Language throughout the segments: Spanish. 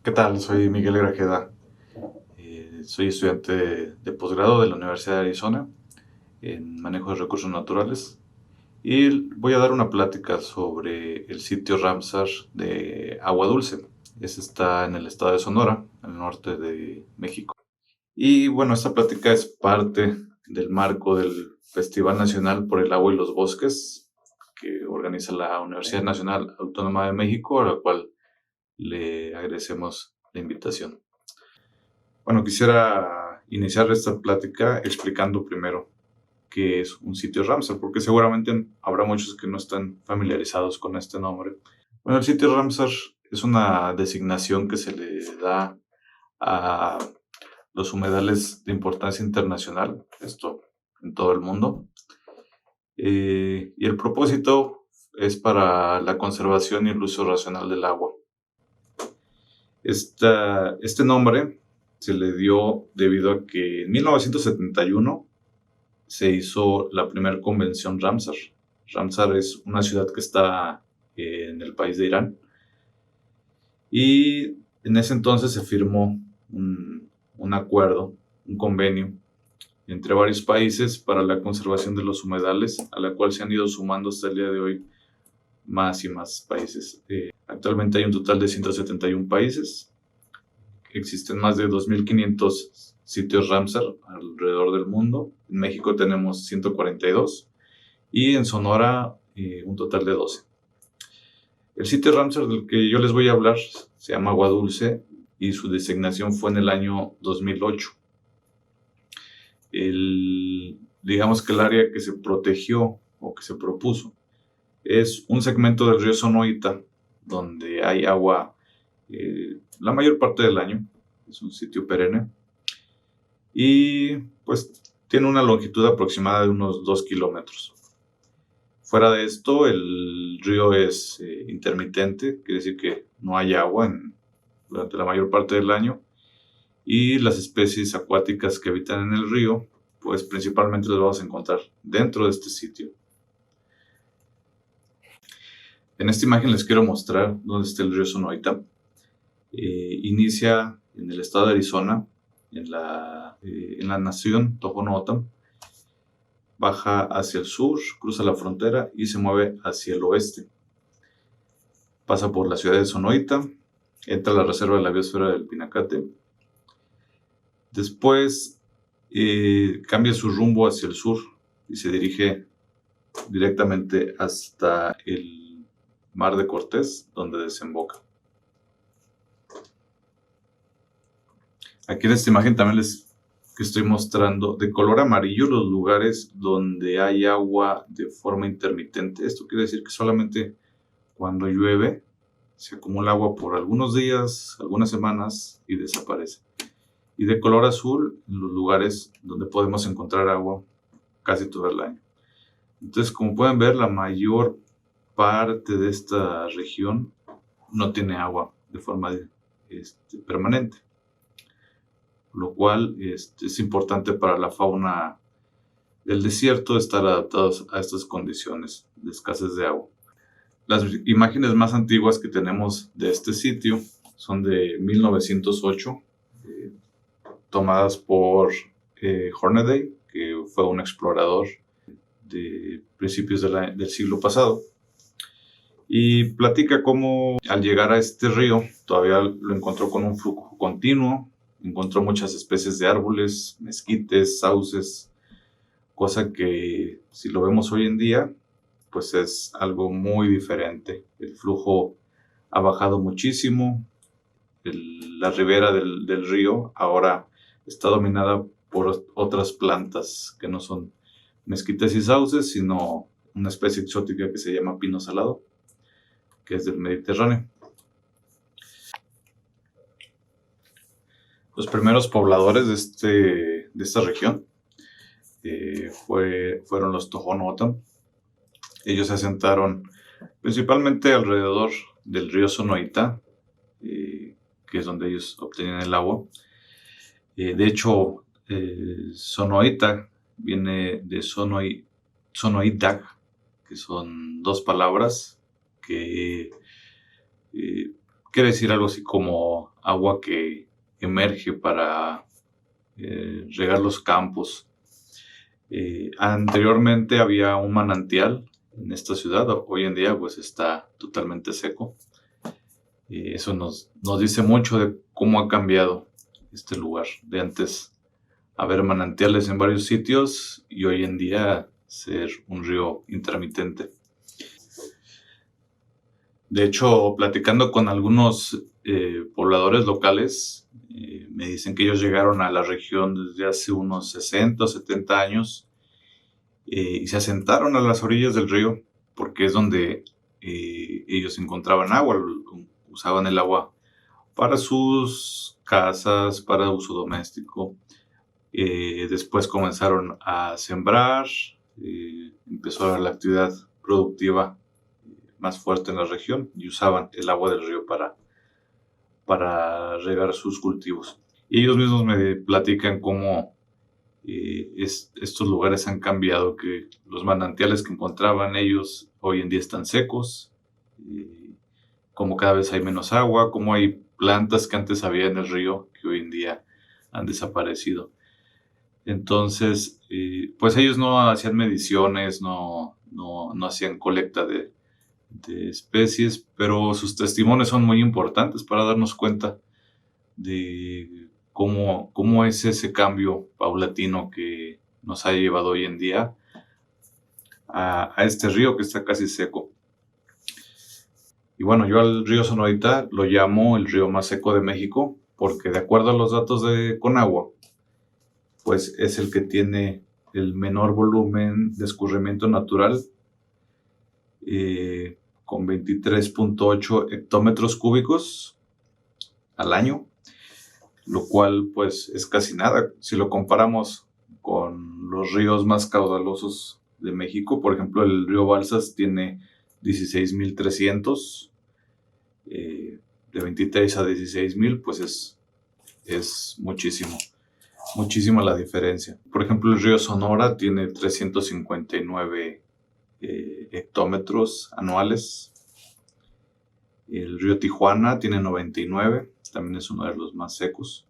¿Qué tal? Soy Miguel Grajeda. Soy estudiante de posgrado de la Universidad de Arizona en manejo de recursos naturales y voy a dar una plática sobre el sitio Ramsar de Agua Dulce. Ese está en el estado de Sonora, al norte de México. Y bueno, esta plática es parte del marco del Festival Nacional por el Agua y los Bosques que organiza la Universidad Nacional Autónoma de México, a la cual le agradecemos la invitación. Bueno, quisiera iniciar esta plática explicando primero qué es un sitio Ramsar, porque seguramente habrá muchos que no están familiarizados con este nombre. Bueno, el sitio Ramsar es una designación que se le da a los humedales de importancia internacional, esto en todo el mundo. Y el propósito es para la conservación y el uso racional del agua. Este nombre se le dio debido a que en 1971 se hizo la primera convención Ramsar. Ramsar es una ciudad que está en el país de Irán. Y en ese entonces se firmó un acuerdo, un convenio entre varios países para la conservación de los humedales, a la cual se han ido sumando hasta el día de hoy más y más países. Actualmente hay un total de 171 países. Existen más de 2.500 sitios Ramsar alrededor del mundo. En México tenemos 142 y en Sonora un total de 12. El sitio Ramsar del que yo les voy a hablar se llama Agua Dulce y su designación fue en el año 2008. Digamos que el área que se protegió o que se propuso es un segmento del río Sonoita donde hay agua la mayor parte del año. Es un sitio perenne y pues tiene una longitud aproximada de unos 2 kilómetros. Fuera de esto, el río es intermitente, quiere decir que no hay agua durante la mayor parte del año, y las especies acuáticas que habitan en el río, pues principalmente las vamos a encontrar dentro de este sitio. En esta imagen les quiero mostrar dónde está el río Sonoita. Inicia en el estado de Arizona, en la nación Tohono O'odham, baja hacia el sur, cruza la frontera y se mueve hacia el oeste. Pasa por la ciudad de Sonoita, entra a la reserva de la biosfera del Pinacate. Después cambia su rumbo hacia el sur y se dirige directamente hasta el Mar de Cortés, donde desemboca. Aquí en esta imagen también les estoy mostrando de color amarillo los lugares donde hay agua de forma intermitente. Esto quiere decir que solamente cuando llueve se acumula agua por algunos días, algunas semanas y desaparece. Y de color azul en los lugares donde podemos encontrar agua casi todo el año. Entonces, como pueden ver, la mayor parte de esta región no tiene agua de forma permanente, lo cual es importante para la fauna del desierto estar adaptados a estas condiciones de escasez de agua. Las imágenes más antiguas que tenemos de este sitio son de 1908, tomadas por Hornaday, que fue un explorador de principios del siglo pasado, y platica cómo al llegar a este río todavía lo encontró con un flujo continuo, encontró muchas especies de árboles, mezquites, sauces, cosa que si lo vemos hoy en día pues es algo muy diferente. El flujo ha bajado muchísimo, la ribera del río ahora está dominada por otras plantas que no son mezquites y sauces, sino una especie exótica que se llama pino salado, que es del Mediterráneo. Los primeros pobladores de esta región fueron los Tohono O'odham. Ellos se asentaron principalmente alrededor del río Sonoita, que es donde ellos obtenían el agua. De hecho, Sonoita viene de Sonoidag, que son dos palabras que quiere decir algo así como agua que emerge para regar los campos. Anteriormente había un manantial en esta ciudad, hoy en día pues está totalmente seco. Eso nos dice mucho de cómo ha cambiado este lugar. De antes haber manantiales en varios sitios y hoy en día ser un río intermitente. De hecho, platicando con algunos pobladores locales, me dicen que ellos llegaron a la región desde hace unos 60 o 70 años y se asentaron a las orillas del río porque es donde ellos encontraban agua, usaban el agua para sus casas, para uso doméstico. Después comenzaron a sembrar, empezó la actividad productiva más fuerte en la región y usaban el agua del río para regar sus cultivos. Y ellos mismos me platican cómo estos lugares han cambiado, que los manantiales que encontraban ellos hoy en día están secos, como cada vez hay menos agua, como hay plantas que antes había en el río que hoy en día han desaparecido. Entonces, pues ellos no hacían mediciones, no hacían colecta de especies, pero sus testimonios son muy importantes para darnos cuenta de cómo es ese cambio paulatino que nos ha llevado hoy en día a este río que está casi seco. Y bueno, yo al río Sonorita lo llamo el río más seco de México porque de acuerdo a los datos de Conagua, pues es el que tiene el menor volumen de escurrimiento natural, con 23.8 hectómetros cúbicos al año, lo cual pues es casi nada. Si lo comparamos con los ríos más caudalosos de México, por ejemplo el río Balsas tiene 16.300, de 23 a 16.000, pues es muchísima la diferencia. Por ejemplo, el río Sonora tiene 359 hectómetros anuales. El río Tijuana tiene 99, también es uno de los más secos.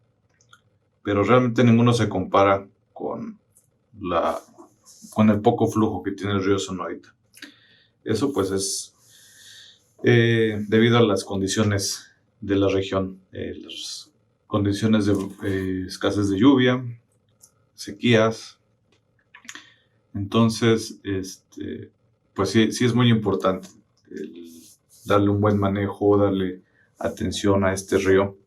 Pero realmente ninguno se compara con el poco flujo que tiene el río Sonorita. Eso pues es debido a las condiciones de la región, las condiciones de escasez de lluvia, sequías. Entonces, pues sí es muy importante darle un buen manejo, darle atención a este río,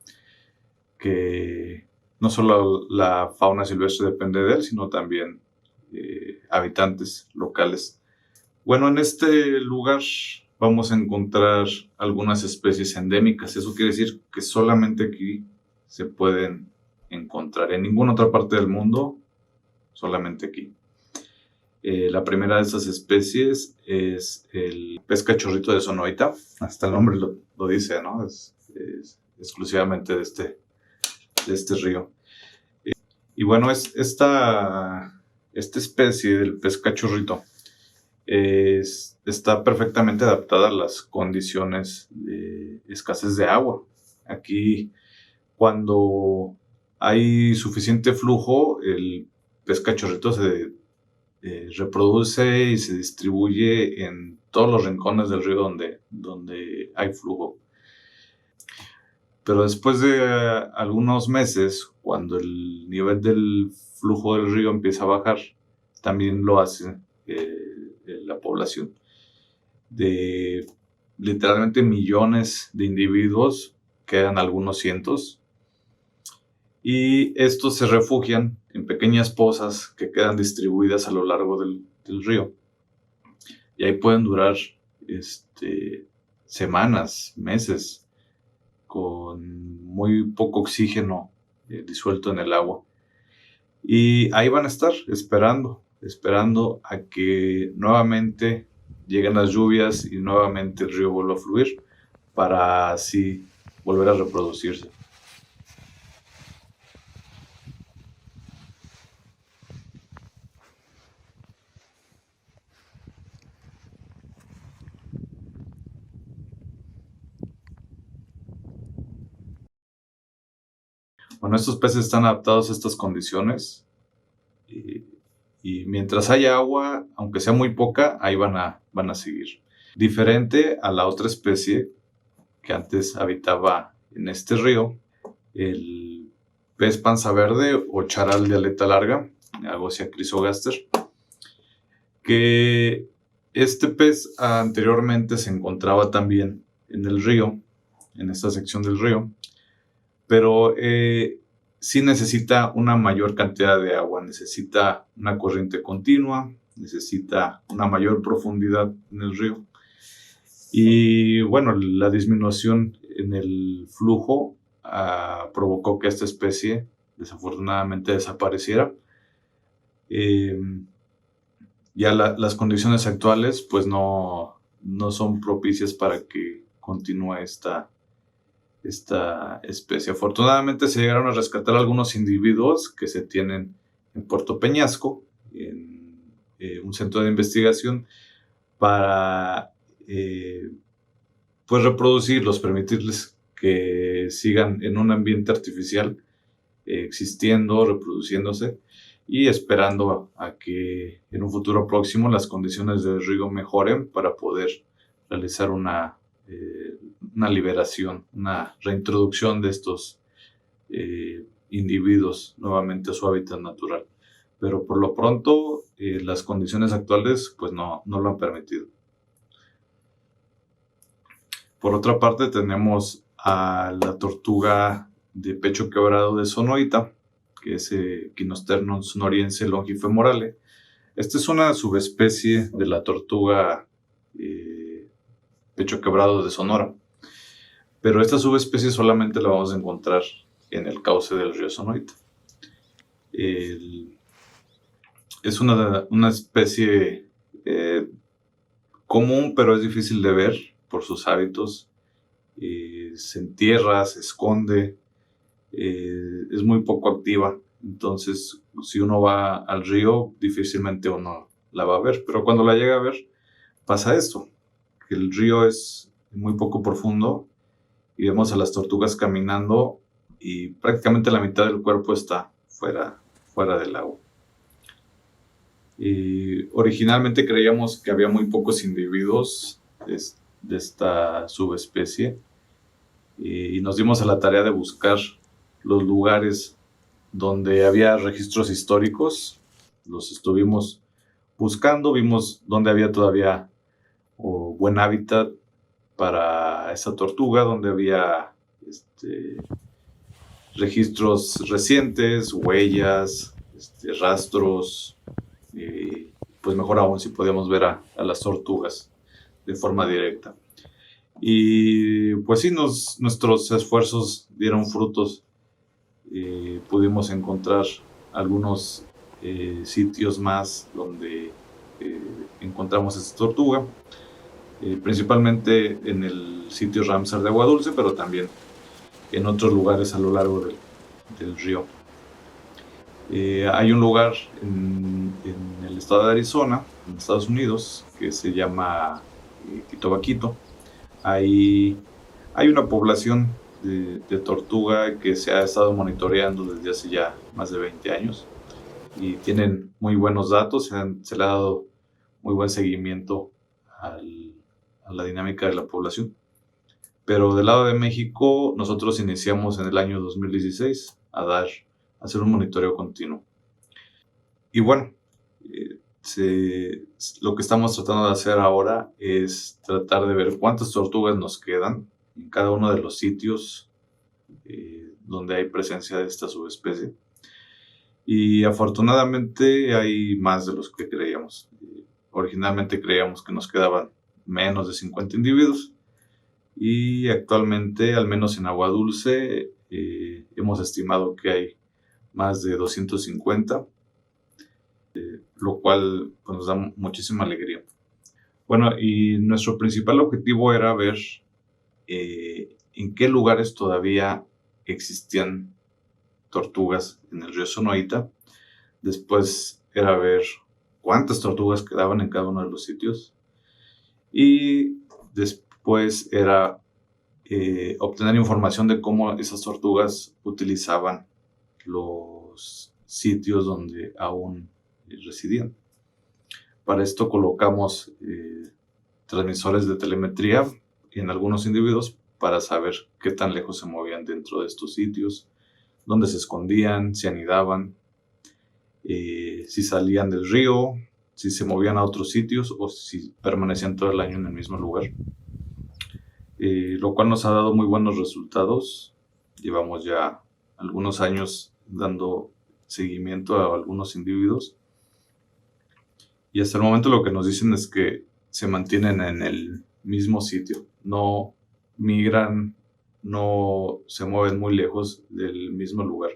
que no solo la fauna silvestre depende de él, sino también habitantes locales. Bueno, en este lugar vamos a encontrar algunas especies endémicas. Eso quiere decir que solamente aquí se pueden encontrar. En ninguna otra parte del mundo, solamente aquí. La primera de estas especies es el pez cachorrito de Sonoita. Hasta el nombre lo dice, ¿no? Es exclusivamente de este río. Y bueno, esta especie del pez cachorrito está perfectamente adaptada a las condiciones de escasez de agua. Aquí, cuando hay suficiente flujo, el pez cachorrito se reproduce y se distribuye en todos los rincones del río donde hay flujo. Pero después de algunos meses, cuando el nivel del flujo del río empieza a bajar, también lo hace la población. De literalmente millones de individuos, quedan algunos cientos, y estos se refugian en pequeñas pozas que quedan distribuidas a lo largo del río. Y ahí pueden durar semanas, meses, con muy poco oxígeno disuelto en el agua. Y ahí van a estar esperando a que nuevamente lleguen las lluvias y nuevamente el río vuelva a fluir para así volver a reproducirse. Bueno, estos peces están adaptados a estas condiciones y mientras haya agua, aunque sea muy poca, ahí van a seguir. Diferente a la otra especie que antes habitaba en este río, el pez panza verde o charal de aleta larga, Agosia chrysogaster, que este pez anteriormente se encontraba también en el río, en esta sección del río, pero sí necesita una mayor cantidad de agua, necesita una corriente continua, necesita una mayor profundidad en el río. Y bueno, la disminución en el flujo provocó que esta especie desafortunadamente desapareciera. Ya las condiciones actuales pues no son propicias para que continúe esta especie. Afortunadamente se llegaron a rescatar algunos individuos que se tienen en Puerto Peñasco, en un centro de investigación, para pues reproducirlos, permitirles que sigan en un ambiente artificial, existiendo, reproduciéndose y esperando a que en un futuro próximo las condiciones de río mejoren para poder realizar una liberación, una reintroducción de estos individuos nuevamente a su hábitat natural. Pero por lo pronto las condiciones actuales pues no lo han permitido. Por otra parte tenemos a la tortuga de pecho quebrado de Sonoita, que es Equinosternum sonoriense longifemorale. Esta es una subespecie de la tortuga pecho quebrado de Sonora, pero esta subespecie solamente la vamos a encontrar en el cauce del río Sonoita. Es una especie común, pero es difícil de ver por sus hábitos. Se entierra, se esconde, es muy poco activa. Entonces, si uno va al río, difícilmente uno la va a ver. Pero cuando la llega a ver, pasa esto, que el río es muy poco profundo y vemos a las tortugas caminando y prácticamente la mitad del cuerpo está fuera del agua. Originalmente creíamos que había muy pocos individuos de esta subespecie y nos dimos a la tarea de buscar los lugares donde había registros históricos. Los estuvimos buscando, vimos donde había todavía buen hábitat para esa tortuga, donde había registros recientes, huellas, rastros, pues mejor aún si podíamos ver a las tortugas de forma directa. Y pues sí, nuestros esfuerzos dieron frutos. Pudimos encontrar algunos sitios más donde encontramos esta tortuga, principalmente en el sitio Ramsar de Agua Dulce, pero también en otros lugares a lo largo del río. Hay un lugar en el estado de Arizona, en Estados Unidos, que se llama Quito Vaquito. Ahí hay una población de tortuga que se ha estado monitoreando desde hace ya más de 20 años y tienen muy buenos datos, se le ha dado muy buen seguimiento a la dinámica de la población. Pero del lado de México, nosotros iniciamos en el año 2016 a hacer un monitoreo continuo. Y bueno, lo que estamos tratando de hacer ahora es tratar de ver cuántas tortugas nos quedan en cada uno de los sitios donde hay presencia de esta subespecie. Y afortunadamente hay más de los que creíamos. Originalmente creíamos que nos quedaban menos de 50 individuos y actualmente, al menos en Agua Dulce, hemos estimado que hay más de 250, lo cual pues, nos da muchísima alegría. Bueno, y nuestro principal objetivo era ver en qué lugares todavía existían tortugas en el río Sonoita. Después era ver cuántas tortugas quedaban en cada uno de los sitios. Y después era obtener información de cómo esas tortugas utilizaban los sitios donde aún residían. Para esto colocamos transmisores de telemetría en algunos individuos para saber qué tan lejos se movían dentro de estos sitios, dónde se escondían, si anidaban, si salían del río, si se movían a otros sitios o si permanecían todo el año en el mismo lugar. Lo cual nos ha dado muy buenos resultados. Llevamos ya algunos años dando seguimiento a algunos individuos y hasta el momento lo que nos dicen es que se mantienen en el mismo sitio, no migran, no se mueven muy lejos del mismo lugar.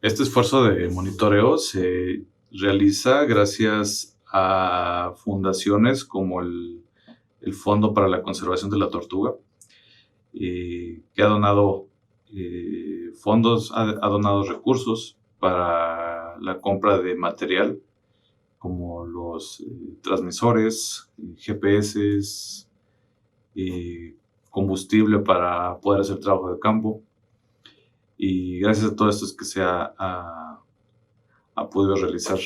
Este esfuerzo de monitoreo se realiza gracias a fundaciones como el Fondo para la Conservación de la Tortuga, que ha donado fondos, ha donado recursos para la compra de material como los transmisores, GPS, combustible para poder hacer trabajo de campo. Y gracias a todo esto es que se ha podido realizar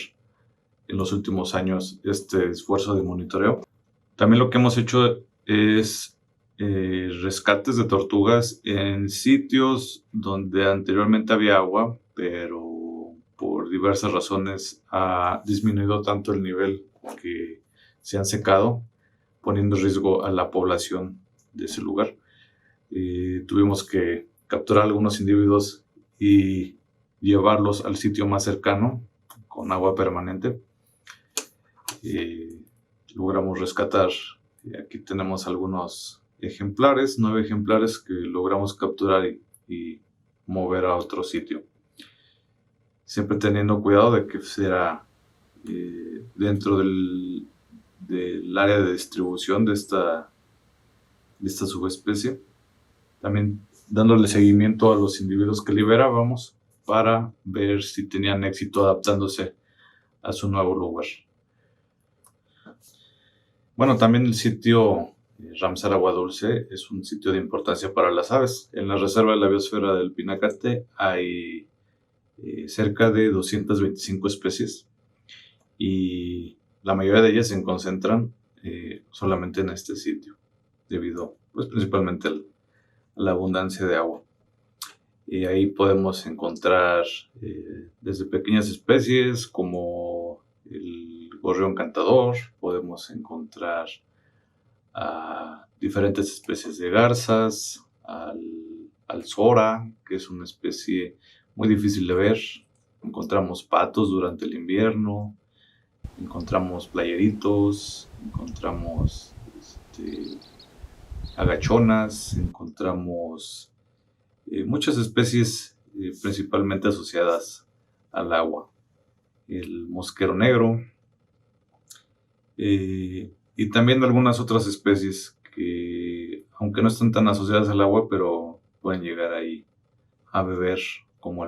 en los últimos años este esfuerzo de monitoreo. También lo que hemos hecho es rescates de tortugas en sitios donde anteriormente había agua, pero por diversas razones ha disminuido tanto el nivel que se han secado, poniendo en riesgo a la población de ese lugar. Tuvimos que capturar algunos individuos y llevarlos al sitio más cercano con agua permanente. Logramos rescatar, aquí tenemos algunos ejemplares, 9 ejemplares que logramos capturar y mover a otro sitio. Siempre teniendo cuidado de que sea dentro del área de distribución de esta subespecie. También dándole seguimiento a los individuos que liberábamos para ver si tenían éxito adaptándose a su nuevo lugar. Bueno, también el sitio Ramsar Agua Dulce es un sitio de importancia para las aves. En la Reserva de la Biosfera del Pinacate hay cerca de 225 especies y la mayoría de ellas se concentran solamente en este sitio, debido pues, principalmente a la abundancia de agua. Ahí podemos encontrar desde pequeñas especies como el gorrión cantador, podemos encontrar diferentes especies de garzas, al sora, que es una especie muy difícil de ver. Encontramos patos durante el invierno, encontramos playeritos, encontramos agachonas, encontramos muchas especies principalmente asociadas al agua. El mosquero negro y también algunas otras especies que, aunque no están tan asociadas al agua, pero pueden llegar ahí a beber, como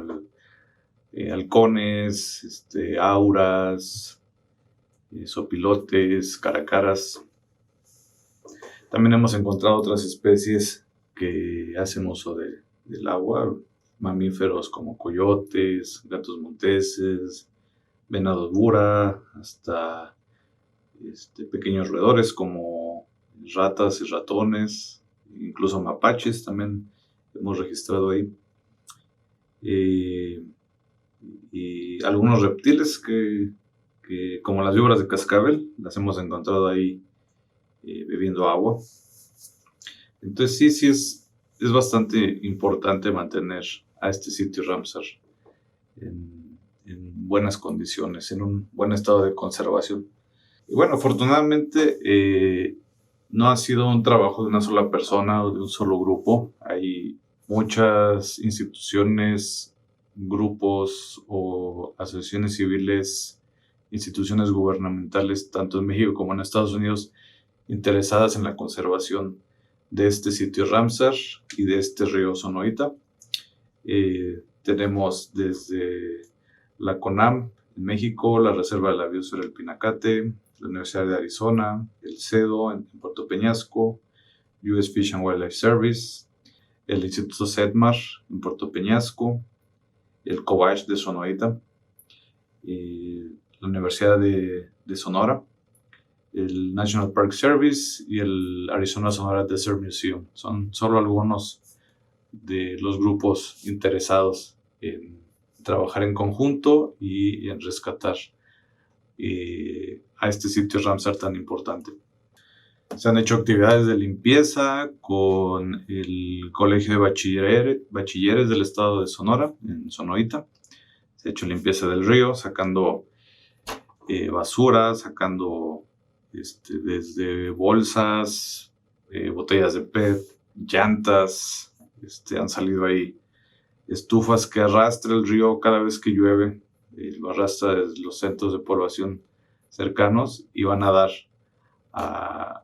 halcones, auras, sopilotes, caracaras. También hemos encontrado otras especies que hacen uso del agua, mamíferos como coyotes, gatos monteses, venados bura, hasta pequeños roedores como ratas y ratones, incluso mapaches también hemos registrado ahí. y algunos reptiles que como las víboras de cascabel, las hemos encontrado ahí bebiendo agua. Entonces sí es bastante importante mantener a este sitio Ramsar en buenas condiciones, en un buen estado de conservación. Y bueno, afortunadamente no ha sido un trabajo de una sola persona o de un solo grupo. Hay muchas instituciones, grupos o asociaciones civiles, instituciones gubernamentales, tanto en México como en Estados Unidos, interesadas en la conservación de este sitio Ramsar y de este río Sonoita. Tenemos desde la CONAM en México, la Reserva de la Biosfera del Pinacate, la Universidad de Arizona, el CEDO en Puerto Peñasco, US Fish and Wildlife Service, el Instituto SEDMAR en Puerto Peñasco, el COBACH de Sonoita, la Universidad de Sonora, el National Park Service y el Arizona Sonora Desert Museum. Son solo algunos de los grupos interesados en trabajar en conjunto y en rescatar a este sitio Ramsar tan importante. Se han hecho actividades de limpieza con el Colegio de Bachilleres del Estado de Sonora, en Sonoita. Se ha hecho limpieza del río, sacando basura, sacando desde bolsas, botellas de PET, llantas. Han salido ahí estufas que arrastra el río cada vez que llueve, lo arrastra desde los centros de población cercanos y van a dar a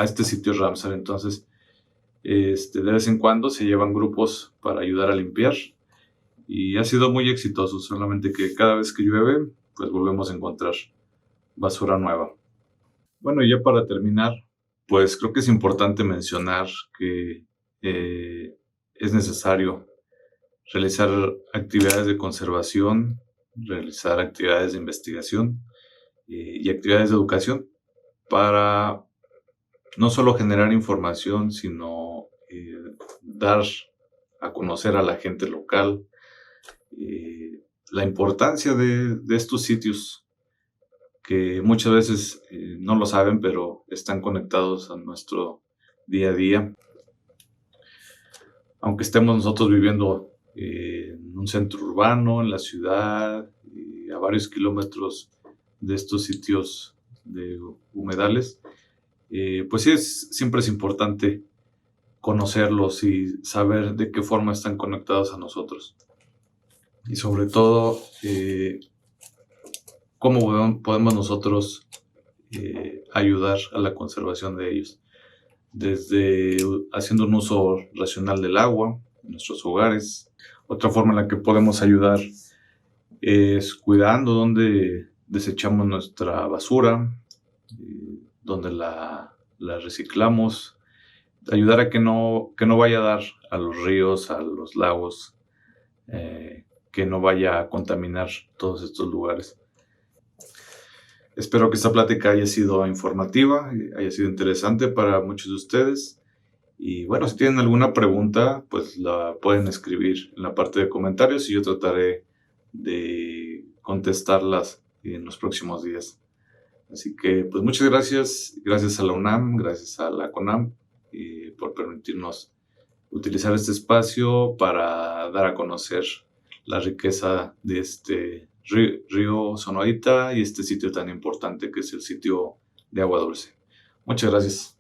este sitio Ramsar. Entonces, de vez en cuando se llevan grupos para ayudar a limpiar y ha sido muy exitoso, solamente que cada vez que llueve, pues volvemos a encontrar basura nueva. Bueno, y ya para terminar, pues creo que es importante mencionar que es necesario realizar actividades de conservación, realizar actividades de investigación y actividades de educación para no solo generar información, sino dar a conocer a la gente local la importancia de estos sitios que muchas veces no lo saben, pero están conectados a nuestro día a día. Aunque estemos nosotros viviendo en un centro urbano, en la ciudad, a varios kilómetros de estos sitios de humedales, pues sí, siempre es importante conocerlos y saber de qué forma están conectados a nosotros. Y sobre todo, cómo podemos nosotros ayudar a la conservación de ellos. Desde haciendo un uso racional del agua en nuestros hogares. Otra forma en la que podemos ayudar es cuidando donde desechamos nuestra basura, donde la reciclamos, ayudar a que no vaya a dar a los ríos, a los lagos, que no vaya a contaminar todos estos lugares. Espero que esta plática haya sido informativa, haya sido interesante para muchos de ustedes. Y bueno, si tienen alguna pregunta, pues la pueden escribir en la parte de comentarios y yo trataré de contestarlas en los próximos días. Así que pues muchas gracias a la UNAM, gracias a la CONAM por permitirnos utilizar este espacio para dar a conocer la riqueza de este río Sonoita y este sitio tan importante que es el sitio de agua dulce. Muchas gracias.